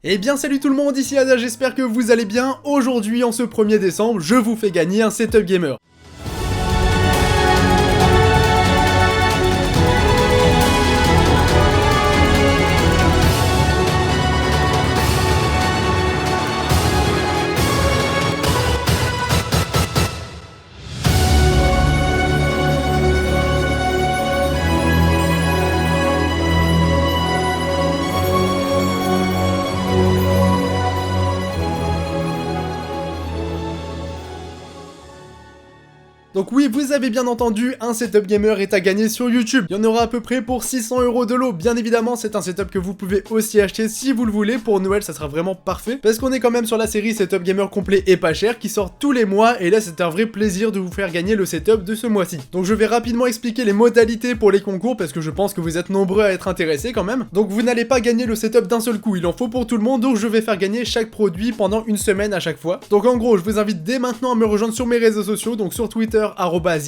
Eh bien salut tout le monde, ici Ada, j'espère que vous allez bien. Aujourd'hui, en ce 1er décembre, je vous fais gagner un setup gamer. Donc oui, vous avez bien entendu, un setup gamer est à gagner sur YouTube. Il y en aura à peu près pour 600 € de lot. Bien évidemment, c'est un setup que vous pouvez aussi acheter si vous le voulez. Pour Noël, ça sera vraiment parfait. Parce qu'on est quand même sur la série setup gamer complet et pas cher qui sort tous les mois. Et là, c'est un vrai plaisir de vous faire gagner le setup de ce mois-ci. Donc je vais rapidement expliquer les modalités pour les concours parce que je pense que vous êtes nombreux à être intéressés quand même. Donc vous n'allez pas gagner le setup d'un seul coup. Il en faut pour tout le monde. Donc je vais faire gagner chaque produit pendant une semaine à chaque fois. Donc en gros, je vous invite dès maintenant à me rejoindre sur mes réseaux sociaux. Donc sur Twitter,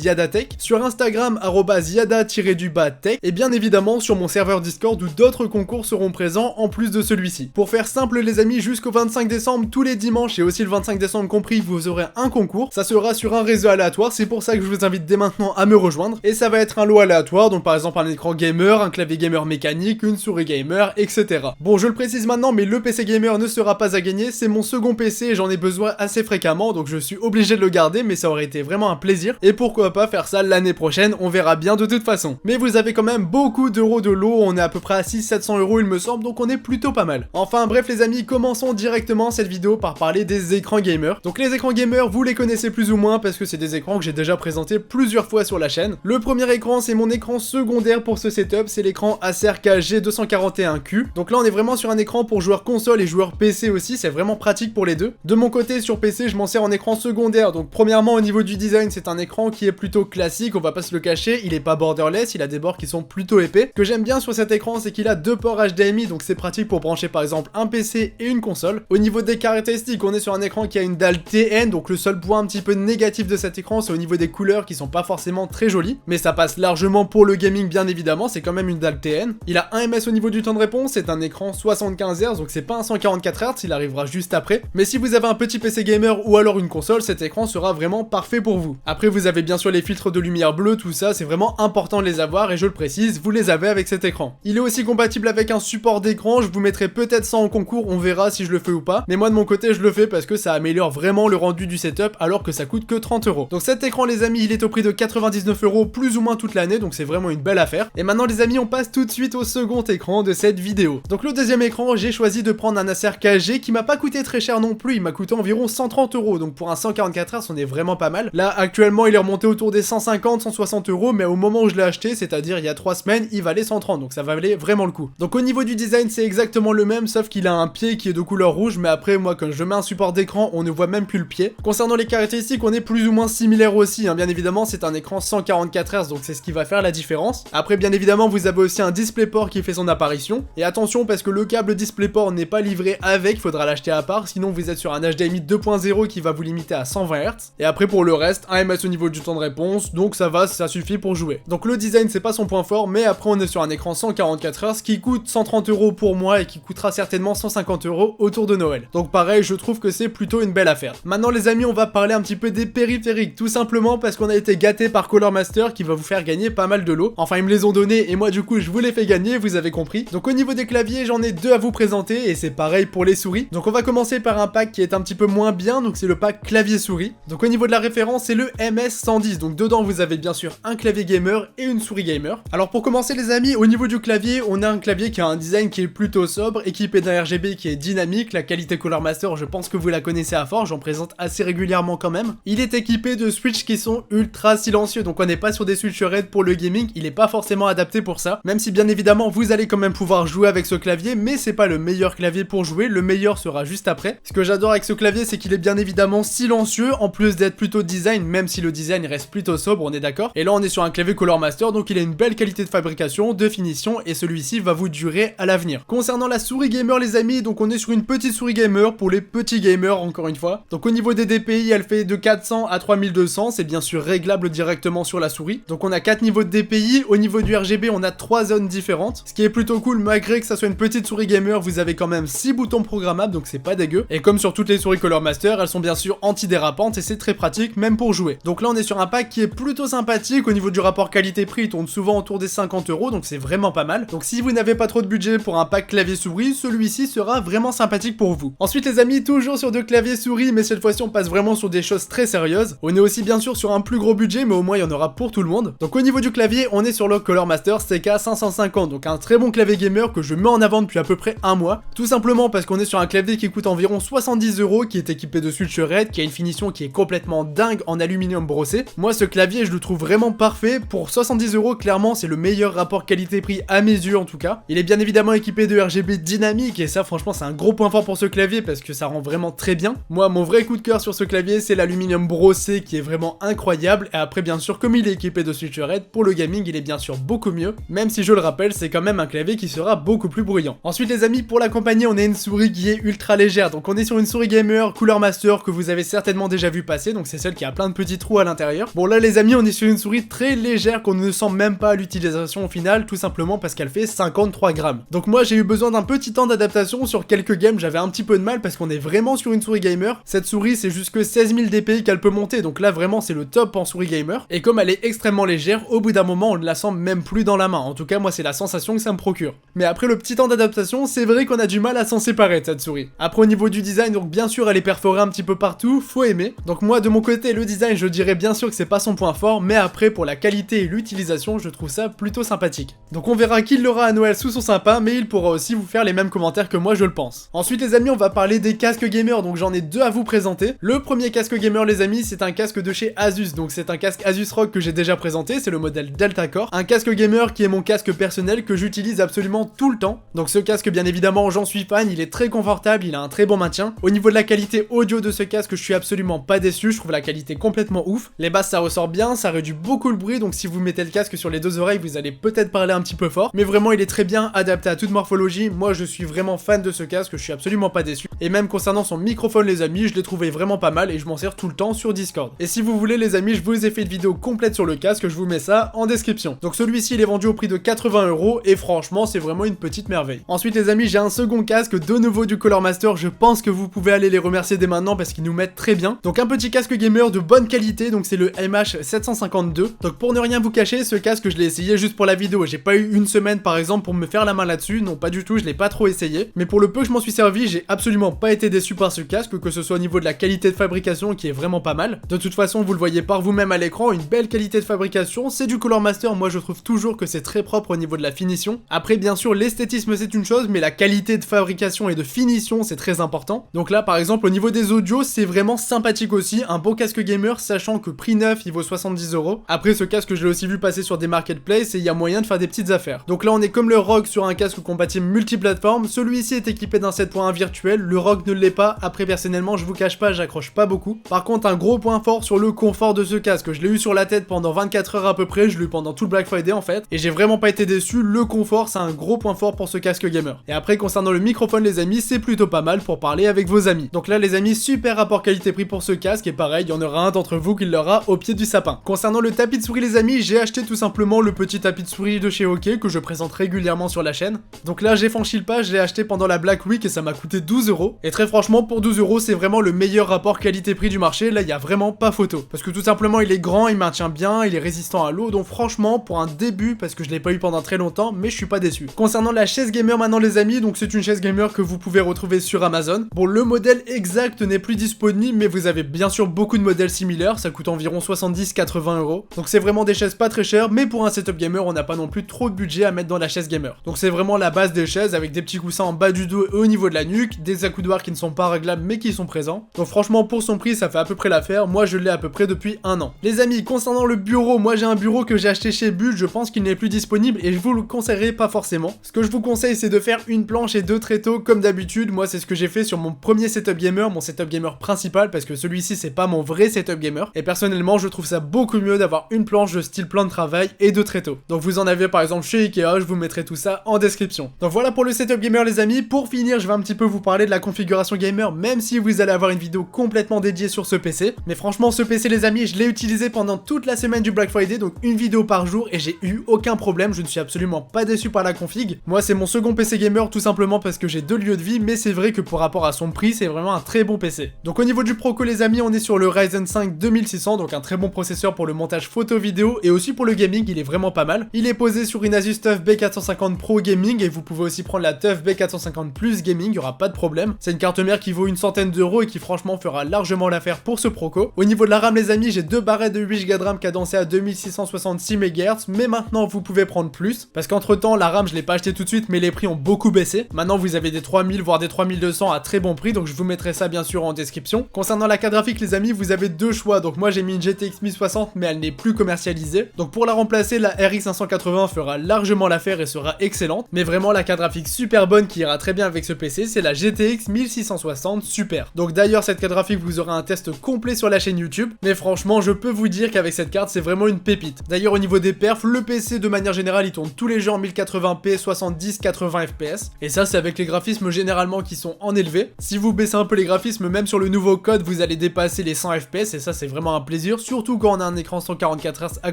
@yadatech, sur Instagram @yada-tech, et bien évidemment sur mon serveur Discord où d'autres concours seront présents en plus de celui-ci. Pour faire simple les amis, jusqu'au 25 décembre, tous les dimanches et aussi le 25 décembre compris, vous aurez un concours. Ça sera sur un réseau aléatoire, c'est pour ça que je vous invite dès maintenant à me rejoindre. Et ça va être un lot aléatoire, donc par exemple un écran gamer, un clavier gamer mécanique, une souris gamer, etc. Bon, je le précise maintenant, mais le PC gamer ne sera pas à gagner, c'est mon second PC et j'en ai besoin assez fréquemment, donc je suis obligé de le garder, mais ça aurait été vraiment un plaisir. Et pourquoi pas faire ça l'année prochaine, on verra bien de toute façon. Mais vous avez quand même beaucoup d'euros de lot, on est à peu près à 600-700 € il me semble, donc on est plutôt pas mal. Enfin bref les amis, commençons directement cette vidéo par parler des écrans gamers. Donc les écrans gamers, vous les connaissez plus ou moins parce que c'est des écrans que j'ai déjà présentés plusieurs fois sur la chaîne. Le premier écran, c'est mon écran secondaire pour ce setup, c'est l'écran Acer G241Q. Donc là on est vraiment sur un écran pour joueurs console et joueurs PC aussi, c'est vraiment pratique pour les deux. De mon côté sur PC, je m'en sers en écran secondaire, donc premièrement au niveau du design, c'est un écran qui est plutôt classique, on va pas se le cacher, il est pas borderless, il a des bords qui sont plutôt épais. Ce que j'aime bien sur cet écran, c'est qu'il a deux ports HDMI, donc c'est pratique pour brancher par exemple un PC et une console. Au niveau des caractéristiques, on est sur un écran qui a une dalle TN, donc le seul point un petit peu négatif de cet écran, c'est au niveau des couleurs qui sont pas forcément très jolies, mais ça passe largement pour le gaming bien évidemment, c'est quand même une dalle TN. Il a 1 ms au niveau du temps de réponse, c'est un écran 75 Hz, donc c'est pas un 144 Hz, il arrivera juste après. Mais si vous avez un petit PC gamer ou alors une console, cet écran sera vraiment parfait pour vous. Après vous avez bien sûr les filtres de lumière bleue, tout ça, c'est vraiment important de les avoir et je le précise, vous les avez avec cet écran. Il est aussi compatible avec un support d'écran, je vous mettrai peut-être ça en concours, on verra si je le fais ou pas, mais moi de mon côté je le fais parce que ça améliore vraiment le rendu du setup alors que ça coûte que 30 €. Donc cet écran les amis, il est au prix de 99 € plus ou moins toute l'année, donc c'est vraiment une belle affaire. Et maintenant les amis, on passe tout de suite au second écran de cette vidéo. Donc le deuxième écran, j'ai choisi de prendre un Acer KG qui m'a pas coûté très cher non plus, il m'a coûté environ 130 €, donc pour un 144 Hz on est vraiment pas mal. Là actuellement il est remonté autour des 150-160 €, mais au moment où je l'ai acheté, c'est-à-dire il y a 3 semaines, il valait 130, donc ça valait vraiment le coup. Donc au niveau du design, c'est exactement le même, sauf qu'il a un pied qui est de couleur rouge, mais après moi quand je mets un support d'écran, on ne voit même plus le pied. Concernant les caractéristiques, on est plus ou moins similaire aussi, hein. Bien évidemment c'est un écran 144 Hz, donc c'est ce qui va faire la différence. Après bien évidemment vous avez aussi un DisplayPort qui fait son apparition, et attention parce que le câble DisplayPort n'est pas livré avec, il faudra l'acheter à part, sinon vous êtes sur un HDMI 2.0 qui va vous limiter à 120 Hz. Et après pour le reste, 1 ms au niveau du temps de réponse, donc ça va, ça suffit pour jouer. Donc le design c'est pas son point fort, mais après on est sur un écran 144 Hz qui coûte 130 € pour moi et qui coûtera certainement 150 € autour de Noël. Donc pareil, je trouve que c'est plutôt une belle affaire. Maintenant les amis, on va parler un petit peu des périphériques, tout simplement parce qu'on a été gâté par Color Master qui va vous faire gagner pas mal de lots. Enfin ils me les ont donnés et moi du coup je vous les fais gagner, vous avez compris. Donc au niveau des claviers, j'en ai deux à vous présenter et c'est pareil pour les souris. Donc on va commencer par un pack qui est un petit peu moins bien, donc c'est le pack clavier souris. Donc au niveau de la référence, c'est le MS110, donc dedans vous avez bien sûr un clavier gamer et une souris gamer. Alors pour commencer les amis, au niveau du clavier, on a un clavier qui a un design qui est plutôt sobre, équipé d'un RGB qui est dynamique. La qualité Color Master, je pense que vous la connaissez à fort, j'en présente assez régulièrement quand même. Il est équipé de switches qui sont ultra silencieux, donc on n'est pas sur des switches RED pour le gaming, il est pas forcément adapté pour ça, même si bien évidemment vous allez quand même pouvoir jouer avec ce clavier, mais c'est pas le meilleur clavier pour jouer, le meilleur sera juste après. Ce que j'adore avec ce clavier, c'est qu'il est bien évidemment silencieux, en plus d'être plutôt design, même si si le design reste plutôt sobre, on est d'accord. Et là on est sur un clavier Color Master, donc il a une belle qualité de fabrication, de finition, et celui-ci va vous durer à l'avenir. Concernant la souris gamer les amis, donc on est sur une petite souris gamer pour les petits gamers encore une fois. Donc au niveau des DPI, elle fait de 400 à 3200, c'est bien sûr réglable directement sur la souris. Donc on a 4 niveaux de DPI, au niveau du RGB on a 3 zones différentes, ce qui est plutôt cool. Malgré que ça soit une petite souris gamer, vous avez quand même 6 boutons programmables, donc c'est pas dégueu. Et comme sur toutes les souris Color Master, elles sont bien sûr antidérapantes et c'est très pratique même pour jouer. Donc là on est sur un pack qui est plutôt sympathique. Au niveau du rapport qualité-prix, il tourne souvent autour des 50 €, donc c'est vraiment pas mal. Donc si vous n'avez pas trop de budget pour un pack clavier-souris, celui-ci sera vraiment sympathique pour vous. Ensuite les amis, toujours sur deux claviers-souris, mais cette fois-ci on passe vraiment sur des choses très sérieuses. On est aussi bien sûr sur un plus gros budget, mais au moins il y en aura pour tout le monde. Donc au niveau du clavier, on est sur le Color Master CK550, donc un très bon clavier gamer que je mets en avant depuis à peu près un mois. Tout simplement parce qu'on est sur un clavier qui coûte environ 70 €, qui est équipé de switch red, qui a une finition qui est complètement dingue en aluminium brossé. Moi ce clavier je le trouve vraiment parfait. Pour 70 €, clairement c'est le meilleur rapport qualité-prix à mes yeux en tout cas. Il est bien évidemment équipé de RGB dynamique et ça franchement c'est un gros point fort pour ce clavier parce que ça rend vraiment très bien. Moi mon vrai coup de cœur sur ce clavier c'est l'aluminium brossé qui est vraiment incroyable, et après bien sûr comme il est équipé de switch red, pour le gaming il est bien sûr beaucoup mieux, même si je le rappelle c'est quand même un clavier qui sera beaucoup plus bruyant. Ensuite les amis, pour l'accompagner on a une souris qui est ultra légère, donc on est sur une souris gamer Color Master que vous avez certainement déjà vu passer, donc c'est celle qui a plein de petits trous à l'intérieur. Bon là les amis on est sur une souris très légère qu'on ne sent même pas à l'utilisation au final, tout simplement parce qu'elle fait 53 grammes. Donc moi j'ai eu besoin d'un petit temps d'adaptation sur quelques games, j'avais un petit peu de mal parce qu'on est vraiment sur une souris gamer. Cette souris c'est jusque 16 000 DPI qu'elle peut monter, donc là vraiment c'est le top en souris gamer, et comme elle est extrêmement légère, au bout d'un moment on ne la sent même plus dans la main, en tout cas moi c'est la sensation que ça me procure. Mais après le petit temps d'adaptation, c'est vrai qu'on a du mal à s'en séparer de cette souris. Après au niveau du design, donc bien sûr elle est perforée un petit peu partout, faut aimer. Donc moi de mon côté le design je dirais bien sûr que c'est pas son point fort, mais après pour la qualité et l'utilisation je trouve ça plutôt sympathique. Donc on verra qui l'aura à Noël sous son sapin, mais il pourra aussi vous faire les mêmes commentaires que moi je le pense. Ensuite les amis on va parler des casques gamer, donc j'en ai deux à vous présenter. Le premier casque gamer les amis c'est un casque de chez Asus, donc c'est un casque Asus ROG que j'ai déjà présenté, c'est le modèle Delta Core. Un casque gamer qui est mon casque personnel que j'utilise absolument tout le temps. Donc ce casque bien évidemment j'en suis fan, il est très confortable, il a un très bon maintien. Au niveau de la qualité audio de ce casque je suis absolument pas déçu, je trouve la qualité complètement ouf. Les basses ça ressort bien, ça réduit beaucoup le bruit, donc si vous mettez le casque sur les deux oreilles vous allez peut-être parler un petit peu fort, mais vraiment il est très bien adapté à toute morphologie. Moi je suis vraiment fan de ce casque, je suis absolument pas déçu. Et même concernant son microphone les amis, je l'ai trouvé vraiment pas mal et je m'en sers tout le temps sur Discord. Et si vous voulez les amis, je vous ai fait une vidéo complète sur le casque, je vous mets ça en description. Donc celui-ci il est vendu au prix de 80 € et franchement c'est vraiment une petite merveille. Ensuite les amis, j'ai un second casque de nouveau du Color Master, je pense que vous pouvez aller les remercier dès maintenant parce qu'ils nous mettent très bien. Donc un petit casque gamer de bonne qualité, donc c'est le MH752. Donc pour ne rien vous cacher, ce casque je l'ai essayé juste pour la vidéo, j'ai pas eu une semaine par exemple pour me faire la main là-dessus, non pas du tout, je l'ai pas trop essayé. Mais pour le peu que je m'en suis servi, j'ai absolument pas été déçu par ce casque, que ce soit au niveau de la qualité de fabrication qui est vraiment pas mal. De toute façon vous le voyez par vous-même à l'écran, une belle qualité de fabrication, c'est du Color Master, moi je trouve toujours que c'est très propre au niveau de la finition. Après bien sûr l'esthétisme c'est une chose, mais la qualité de fabrication et de finition c'est très important. Donc là par exemple au niveau des audios c'est vraiment sympathique aussi, un beau casque gamer sachant que prix neuf il vaut 70 €. Après ce casque je l'ai aussi vu passer sur des marketplaces et il y a moyen de faire des petites affaires. Donc là on est comme le ROG sur un casque compatible multiplateforme, celui-ci est équipé d'un 7.1 virtuel, le ROG ne l'est pas. Après personnellement je vous cache pas, j'accroche pas beaucoup. Par contre un gros point fort sur le confort de ce casque, je l'ai eu sur la tête pendant 24 heures à peu près, je l'ai eu pendant tout le Black Friday en fait, et j'ai vraiment pas été déçu, le confort c'est un gros point fort pour ce casque gamer. Et après concernant le microphone les amis, c'est plutôt pas mal pour parler avec vos amis. Donc là les amis, super rapport qualité-prix pour ce casque, et pareil, il y en aura un d'entre vous qui l'aura au pied du sapin. Concernant le tapis de souris les amis, j'ai acheté tout simplement le petit tapis de souris de chez OK que je présente régulièrement sur la chaîne. Donc là j'ai franchi le pas, je l'ai acheté pendant la Black Week et ça m'a coûté 12 €. Et très franchement pour 12 € c'est vraiment le meilleur rapport qualité-prix du marché, là il y a vraiment pas photo. Parce que tout simplement il est grand, il maintient bien, il est résistant à l'eau, donc franchement pour un début, parce que je l'ai pas eu pendant très longtemps, mais je suis pas déçu. Concernant la chaise gamer maintenant les amis, donc c'est une chaise gamer que vous pouvez retrouver sur Amazon. Bon le modèle exact n'est plus disponible, mais vous avez bien sûr beaucoup de modèles similaires, ça coûte environ 70-80 €. Donc c'est vraiment des chaises pas très chères, mais pour un setup gamer on n'a pas non plus trop de budget à mettre dans la chaise gamer. Donc c'est vraiment la base des chaises avec des petits coussins en bas du dos et au niveau de la nuque, des accoudoirs qui ne sont pas réglables mais qui sont présents. Donc franchement pour son prix ça fait à peu près l'affaire, moi je l'ai à peu près depuis 1 an. Les amis, concernant le bureau, moi j'ai un bureau que j'ai acheté chez Bull, je pense qu'il n'est plus disponible et je vous le conseillerais pas forcément. Ce que je vous conseille c'est de faire une planche et 2 tréteaux comme d'habitude. Moi c'est ce que j'ai fait sur mon premier setup gamer, mon setup gamer principal, parce que celui-ci c'est pas mon vrai setup gamer. Et personnellement je trouve ça beaucoup mieux d'avoir une planche de style plan de travail et 2 tréteaux. Donc vous en avez par exemple chez Ikea, je vous mettrai tout ça en description. Donc voilà pour le setup gamer les amis. Pour finir je vais un petit peu vous parler de la configuration gamer, même si vous allez avoir une vidéo complètement dédiée sur ce PC. Mais franchement ce PC les amis, je l'ai utilisé pendant toute la semaine du Black Friday, donc une vidéo par jour et j'ai eu aucun problème, je ne suis absolument pas déçu par la config. Moi c'est mon second PC gamer tout simplement parce que j'ai 2 lieux de vie, mais c'est vrai que pour rapport à son prix c'est vraiment un très bon PC. Donc au niveau du Proco les amis, on est sur le Ryzen 5 2600, donc un très bon processeur pour le montage photo vidéo et aussi pour le gaming, il est vraiment pas mal. Il est posé sur une Asus TUF B450 Pro Gaming et vous pouvez aussi prendre la TUF B450 Plus Gaming, il n'y aura pas de problème. C'est une carte mère qui vaut une centaine d'euros et qui franchement fera largement l'affaire pour ce Proco. Au niveau de la RAM les amis, j'ai 2 barrettes de 8 Go de RAM cadencées à 2666 MHz, mais maintenant vous pouvez prendre plus, parce qu'entre temps la RAM je l'ai pas acheté tout de suite mais les prix ont beaucoup baissé. Maintenant vous avez des 3000 voire des 3200 à très bon prix, donc je vous mettrai ça bien sûr en description. Concernant la carte graphique les amis, vous avez 2 choix, donc moi j'ai mis une GTX 1060 mais elle n'est plus commercialisée, donc pour la remplacer la RX 580 fera largement l'affaire et sera excellente, mais vraiment la carte graphique super bonne qui ira très bien avec ce PC c'est la GTX 1660 Super. Donc d'ailleurs cette carte graphique vous aurez un test complet sur la chaîne YouTube, mais franchement je peux vous dire qu'avec cette carte c'est vraiment une pépite. D'ailleurs au niveau des perfs, le PC de manière générale il tourne tous les jeux en 1080p 70-80 fps, et ça c'est avec les graphismes généralement qui sont en élevé. Si vous baissez un peu les graphismes, même sur le nouveau code vous allez dépasser les 100 fps et ça c'est vraiment un plaisir, surtout quand on a un écran 144 Hz à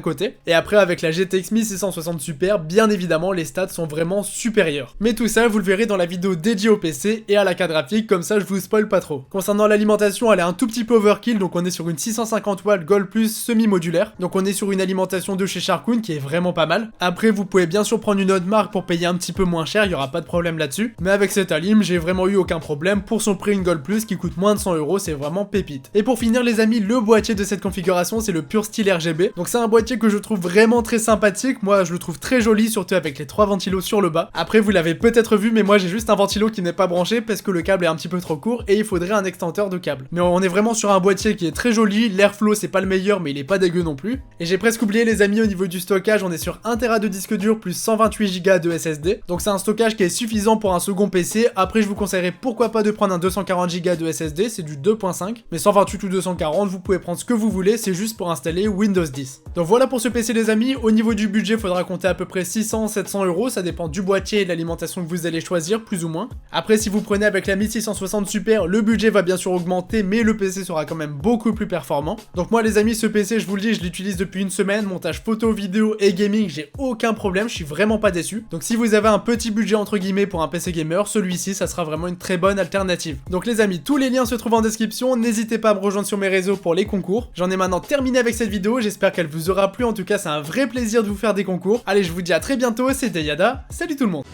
côté. Et après avec la GTX 1660 Super, bien évidemment les stats sont vraiment supérieurs. Mais tout ça vous le verrez dans la vidéo dédiée au PC et à la carte graphique, comme ça je vous spoil pas trop. Concernant l'alimentation, elle est un tout petit peu overkill, donc on est sur une 650 watts Gold Plus semi-modulaire, donc on est sur une alimentation de chez Sharkoon qui est vraiment pas mal. Après vous pouvez bien sûr prendre une autre marque pour payer un petit peu moins cher, il y aura pas de problème là-dessus, mais avec cette alim j'ai vraiment eu aucun problème. Pour son prix, une Gold Plus qui coûte moins de 100 €, c'est vraiment pépite. Et pour finir les amis, le boîtier de cette configuration c'est le Pure Steel RGB, donc c'est un boîtier que je trouve vraiment très sympathique, moi je le trouve très joli, surtout avec les 3 ventilos sur le bas. Après vous l'avez peut-être vu mais moi j'ai juste un ventilo qui n'est pas branché parce que le câble est un petit peu trop court et il faudrait un extincteur de câble. Mais on est vraiment sur un boîtier qui est très joli, l'airflow c'est pas le meilleur mais il est pas dégueu non plus. Et j'ai presque oublié les amis, au niveau du stockage on est sur 1 Tera de disque dur plus 128 Go de SSD, donc c'est un stockage qui est suffisant pour un second PC. Après je vous conseillerais pourquoi pas de prendre un 240 Go de SSD, c'est du 2.5, mais 128 ou 240 vous pouvez prendre ce que vous voulez, c'est juste pour installer Windows 10. Donc voilà pour ce PC les amis. Au niveau du budget faudra compter à peu près 600-700 €, ça dépend du boîtier et de l'alimentation que vous allez choisir plus ou moins. Après si vous prenez avec la 1660 Super, le budget va bien sûr augmenter mais le PC sera quand même beaucoup plus performant. Donc moi les amis, ce PC je vous le dis, je l'utilise depuis une semaine, montage photo, vidéo et gaming, j'ai aucun problème, je suis vraiment pas déçu. Donc si vous avez un petit budget entre guillemets pour un PC gamer, celui-ci ça sera vraiment une très bonne alternative. Donc les amis, tous les liens se trouvent en description, n'hésitez pas à me rejoindre sur mes réseaux pour les concours. J'en ai maintenant terminé avec cette vidéo, j'espère qu'elle vous aura plu, en tout cas c'est un vrai plaisir de vous faire des concours. Allez, je vous dis à très bientôt, c'était Yada, salut tout le monde.